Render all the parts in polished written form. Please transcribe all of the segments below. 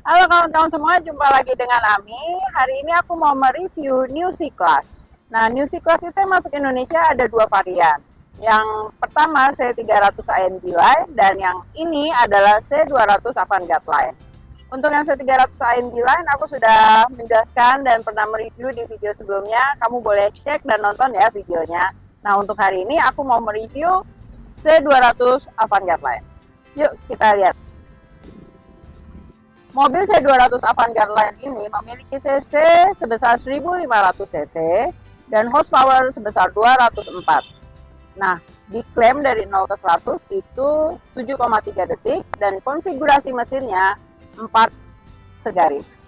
Halo kawan-kawan semua, jumpa lagi dengan Ami. Hari ini aku mau mereview New C-Class. Nah, New C-Class itu yang masuk Indonesia ada dua varian. Yang pertama C300 AMG Line dan yang ini adalah C200 Avantgarde Line. Untuk yang C300 AMG Line aku sudah menjelaskan dan pernah mereview di video sebelumnya. Kamu boleh cek dan nonton ya videonya. Nah, untuk hari ini aku mau mereview C200 Avantgarde Line. Yuk kita lihat. Mobil C200 Avantgarde Line ini memiliki cc sebesar 1500 cc dan horsepower sebesar 204. Nah, diklaim dari 0 ke 100 itu 7,3 detik dan konfigurasi mesinnya 4 segaris.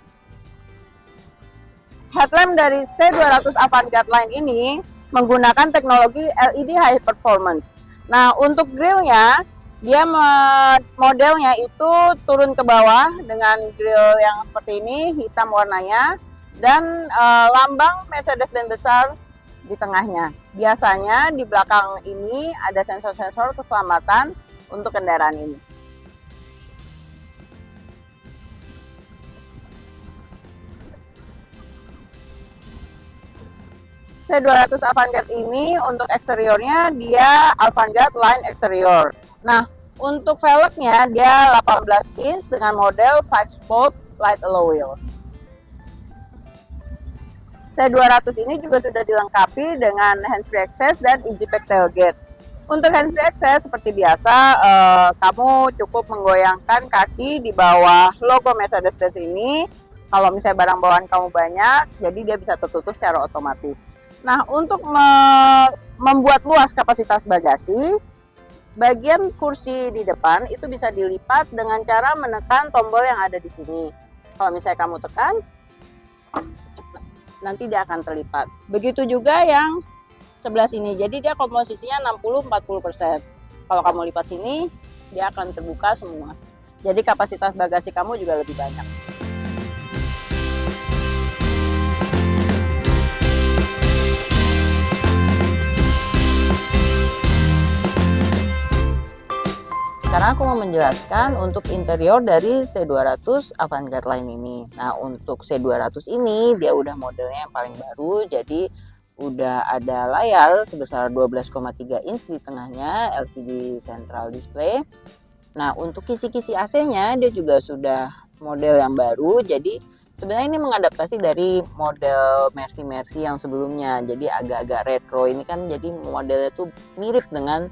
Headlamp dari C200 Avantgarde Line ini menggunakan teknologi LED High Performance. Nah, untuk grillnya dia modelnya itu turun ke bawah dengan grill yang seperti ini, hitam warnanya, dan lambang Mercedes-Benz besar di tengahnya. Biasanya di belakang ini ada sensor-sensor keselamatan untuk kendaraan ini. C200 Avantgarde ini untuk eksteriornya dia Avantgarde Line Exterior. Nah, untuk velgnya dia 18 inch dengan model 5-spoke light alloy wheels. C200 ini juga sudah dilengkapi dengan hands-free access dan easy pack tailgate. Untuk hands-free access seperti biasa, kamu cukup menggoyangkan kaki di bawah logo Mercedes-Benz ini. Kalau misalnya barang bawaan kamu banyak, jadi dia bisa tertutup secara otomatis. Nah, untuk membuat luas kapasitas bagasi, bagian kursi di depan itu bisa dilipat dengan cara menekan tombol yang ada di sini. Kalau misalnya kamu tekan, nanti dia akan terlipat. Begitu juga yang sebelah sini. Jadi dia komposisinya 60-40%. Kalau kamu lipat sini, dia akan terbuka semua. Jadi kapasitas bagasi kamu juga lebih banyak. Sekarang aku mau menjelaskan untuk interior dari C200 Avantgarde Line ini. Nah, untuk C200 ini dia udah modelnya yang paling baru, jadi udah ada layar sebesar 12,3 inch di tengahnya, LCD central display. Nah, untuk kisi-kisi AC-nya dia juga sudah model yang baru, jadi sebenarnya ini mengadaptasi dari model Mercy yang sebelumnya, jadi agak-agak retro. Ini kan jadi modelnya tuh mirip dengan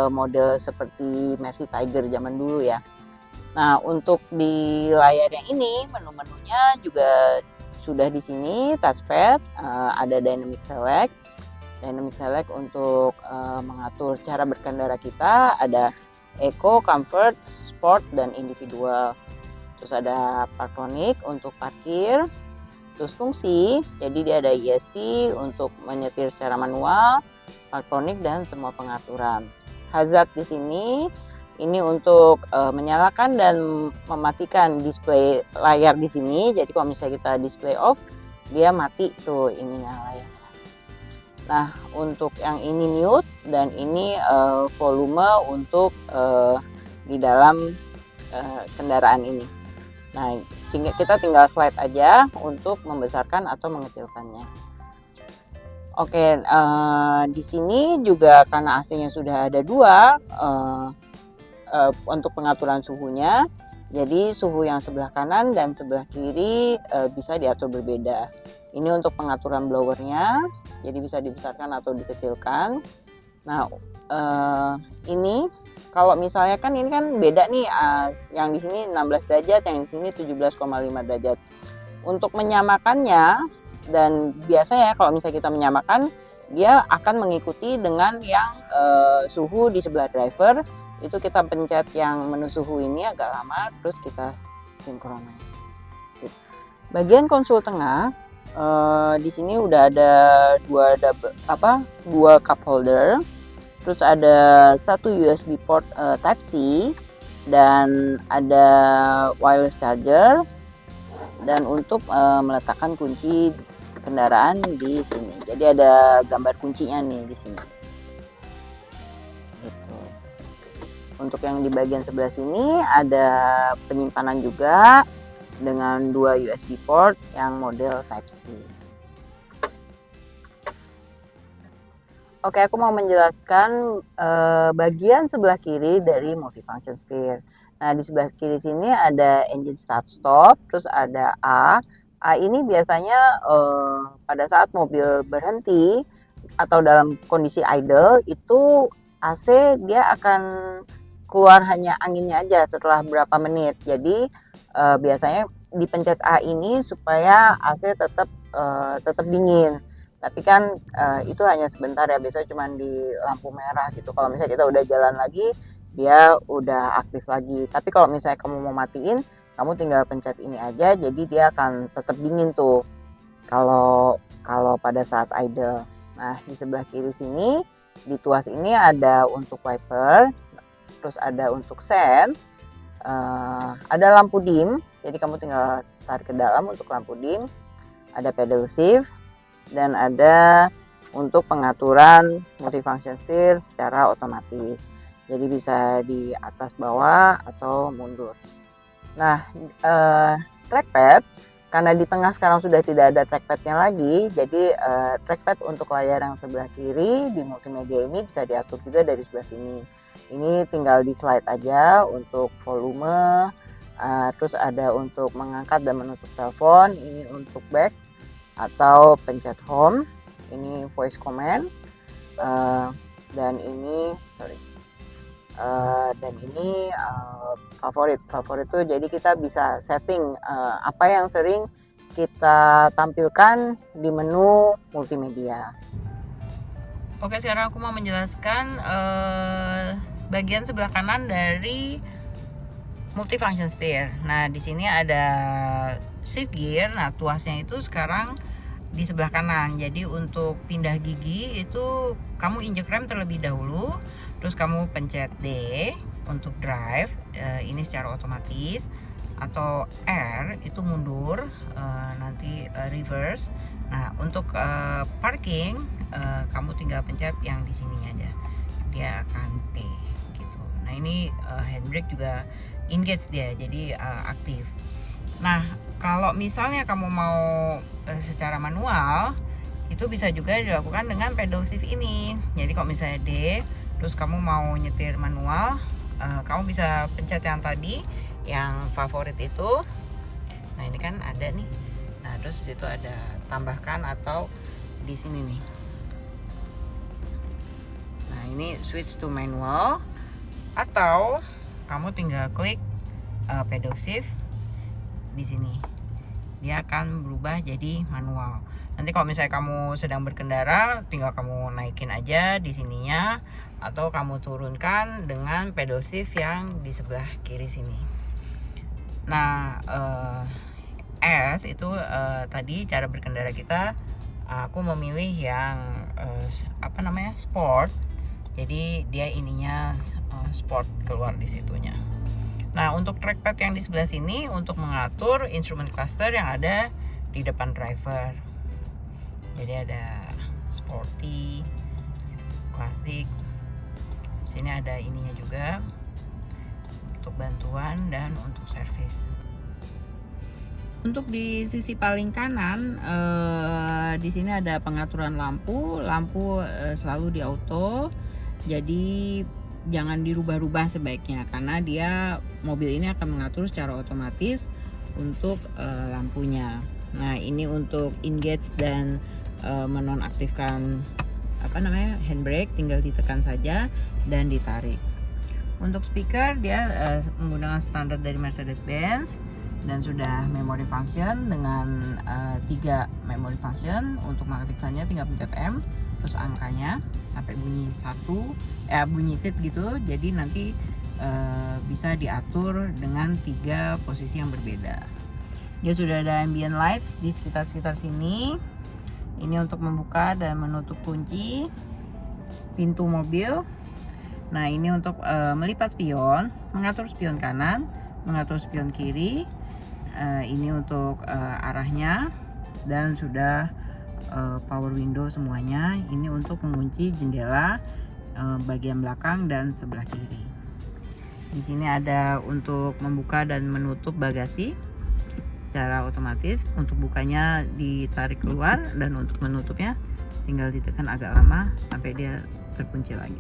model seperti Mercy Tiger zaman dulu ya. Nah, untuk di layar yang ini menu-menunya juga sudah di sini touchpad, ada dynamic select untuk mengatur cara berkendara kita, ada eco, comfort, sport dan individual. Terus ada parktonic untuk parkir, terus fungsi, jadi dia ada ESP untuk menyetir secara manual, parktonic dan semua pengaturan. Hazard di sini ini untuk menyalakan dan mematikan display layar di sini. Jadi kalau misalnya kita display off, dia mati tuh ininya layarnya. Nah, untuk yang ini mute dan ini volume untuk di dalam kendaraan ini. Nah, kita tinggal slide aja untuk membesarkan atau mengecilkannya. Oke, di sini juga karena AC-nya sudah ada dua untuk pengaturan suhunya. Jadi suhu yang sebelah kanan dan sebelah kiri bisa diatur berbeda. Ini untuk pengaturan blowernya, jadi bisa dibesarkan atau dikecilkan. Nah, ini kalau misalnya kan ini kan beda nih, yang di sini 16 derajat, yang di sini 17,5 derajat. Untuk menyamakannya, dan biasanya kalau misalnya kita menyamakan, dia akan mengikuti dengan yang suhu di sebelah driver. Itu kita pencet yang menu suhu ini agak lama, terus kita synchronize. Bagian konsol tengah, di sini udah ada dua cup holder, terus ada satu USB port Type C, dan ada wireless charger, dan untuk meletakkan kunci kendaraan di sini. Jadi ada gambar kuncinya nih di sini. Gitu. Untuk yang di bagian sebelah sini ada penyimpanan juga. dengan 2 USB port yang model Type-C. Oke, aku mau menjelaskan bagian sebelah kiri dari multifunction steer. Nah, di sebelah kiri sini ada engine start stop, terus ada A. A ini biasanya pada saat mobil berhenti atau dalam kondisi idle itu AC dia akan keluar hanya anginnya aja setelah berapa menit. Jadi biasanya dipencet A ini supaya AC tetap dingin. Tapi kan itu hanya sebentar ya, biasanya cuma di lampu merah gitu. Kalau misalnya kita udah jalan lagi, dia udah aktif lagi. Tapi kalau misalnya kamu mau matiin, kamu tinggal pencet ini aja, jadi dia akan tetap dingin tuh kalau pada saat idle. Nah, di sebelah kiri sini, di tuas ini ada untuk wiper, terus ada untuk sen, ada lampu dim, jadi kamu tinggal tarik ke dalam untuk lampu dim, ada pedal shift, dan ada untuk pengaturan multifunction steer secara otomatis. Jadi bisa di atas bawah atau mundur. Nah, trackpad karena di tengah sekarang sudah tidak ada trackpadnya lagi, jadi trackpad untuk layar yang sebelah kiri di multimedia ini bisa diatur juga dari sebelah sini. Ini tinggal di slide aja untuk volume, terus ada untuk mengangkat dan menutup telepon, ini untuk back atau pencet home, ini voice command, dan ini favorit tuh jadi kita bisa setting apa yang sering kita tampilkan di menu multimedia. Oke, sekarang aku mau menjelaskan bagian sebelah kanan dari multifunction steer. Nah, di sini ada shift gear. Nah, tuasnya itu sekarang di sebelah kanan. Jadi untuk pindah gigi itu kamu injek rem terlebih dahulu, terus kamu pencet D untuk drive, ini secara otomatis, atau R itu mundur, nanti reverse. Nah, untuk parking kamu tinggal pencet yang di sininya aja, dia akan P gitu. Nah, ini handbrake juga engage dia, jadi aktif. Nah, kalau misalnya kamu mau secara manual, itu bisa juga dilakukan dengan pedal shift ini. Jadi kalau misalnya D, terus kamu mau nyetir manual, kamu bisa pencet yang tadi, yang favorit itu. Nah, ini kan ada nih. Nah, terus itu ada tambahkan atau di sini nih. Nah, ini switch to manual, atau kamu tinggal klik pedal shift di sini. Dia akan berubah jadi manual. Nanti kalau misalnya kamu sedang berkendara, tinggal kamu naikin aja di sininya, atau kamu turunkan dengan pedal shift yang di sebelah kiri sini. Nah, S itu tadi cara berkendara kita. Aku memilih yang sport. Jadi dia ininya sport keluar di situnya. Nah, untuk trackpad yang di sebelah sini untuk mengatur instrument cluster yang ada di depan driver. Jadi ada sporty, klasik. Sini ada ininya juga untuk bantuan dan untuk servis. Untuk di sisi paling kanan, di sini ada pengaturan lampu selalu di auto. Jadi jangan dirubah-rubah sebaiknya, karena mobil ini akan mengatur secara otomatis untuk lampunya. Nah, ini untuk engage dan menonaktifkan handbrake, tinggal ditekan saja dan ditarik. Untuk speaker dia menggunakan standar dari Mercedes-Benz dan sudah memory function dengan 3 memory function. Untuk mengaktifkannya tinggal pencet M, terus angkanya sampai bunyi bunyi tit gitu. Jadi nanti bisa diatur dengan 3 posisi yang berbeda. Dia sudah ada ambient lights di sekitar sini. Ini untuk membuka dan menutup kunci pintu mobil. Nah, ini untuk melipat spion, mengatur spion kanan, mengatur spion kiri. Ini untuk arahnya, dan sudah power window semuanya. Ini untuk mengunci jendela bagian belakang dan sebelah kiri. Di sini ada untuk membuka dan menutup bagasi. secara otomatis. Untuk bukanya ditarik keluar dan untuk menutupnya tinggal ditekan agak lama sampai dia terkunci lagi.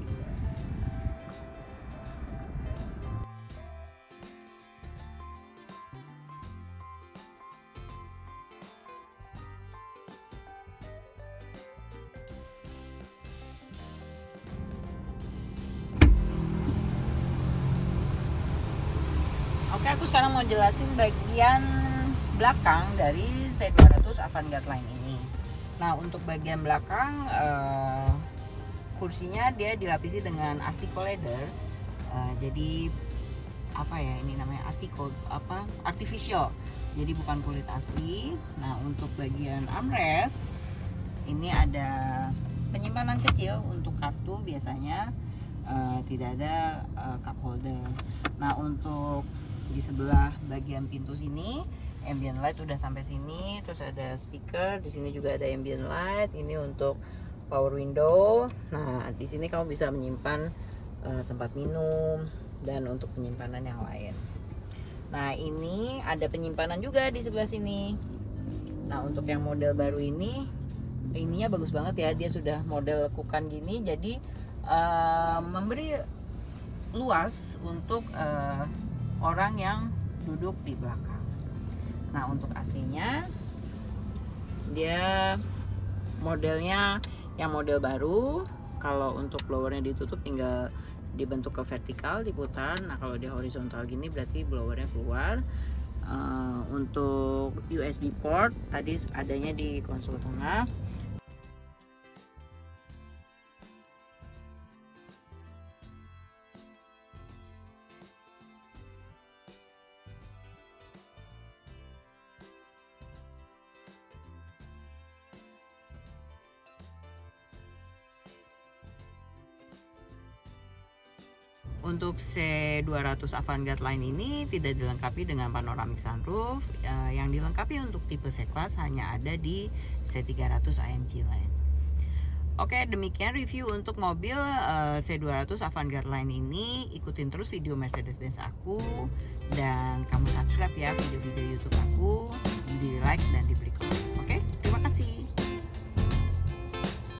Oke, aku sekarang mau jelasin bagian belakang dari C200 Avantgarde Line ini. Nah, untuk bagian belakang kursinya dia dilapisi dengan Artico leather. Jadi apa ya, ini namanya artificial. Jadi bukan kulit asli. Nah, untuk bagian armrest ini ada penyimpanan kecil untuk kartu biasanya. Tidak ada cup holder. Nah, untuk di sebelah bagian pintu sini ambient light udah sampai sini, terus ada speaker di sini juga ada ambient light. Ini untuk power window. Nah, di sini kamu bisa menyimpan tempat minum dan untuk penyimpanan yang lain. Nah, ini ada penyimpanan juga di sebelah sini. Nah, untuk yang model baru ini, ininya bagus banget ya, dia sudah model lekukan gini, jadi memberi luas untuk orang yang duduk di belakang. Nah, untuk AC-nya dia modelnya yang model baru. Kalau untuk blowernya ditutup tinggal dibentuk ke vertikal, diputar. Nah, kalau di horizontal gini berarti blowernya keluar. Untuk USB port tadi adanya di konsol tengah. Untuk C200 Avantgarde Line ini tidak dilengkapi dengan panoramic sunroof. Yang dilengkapi untuk tipe C-Class hanya ada di C300 AMG Line. Oke, demikian review untuk mobil C200 Avantgarde Line ini. Ikutin terus video Mercedes-Benz aku, dan kamu subscribe ya video-video YouTube aku, di like dan diberi komen. Oke, terima kasih.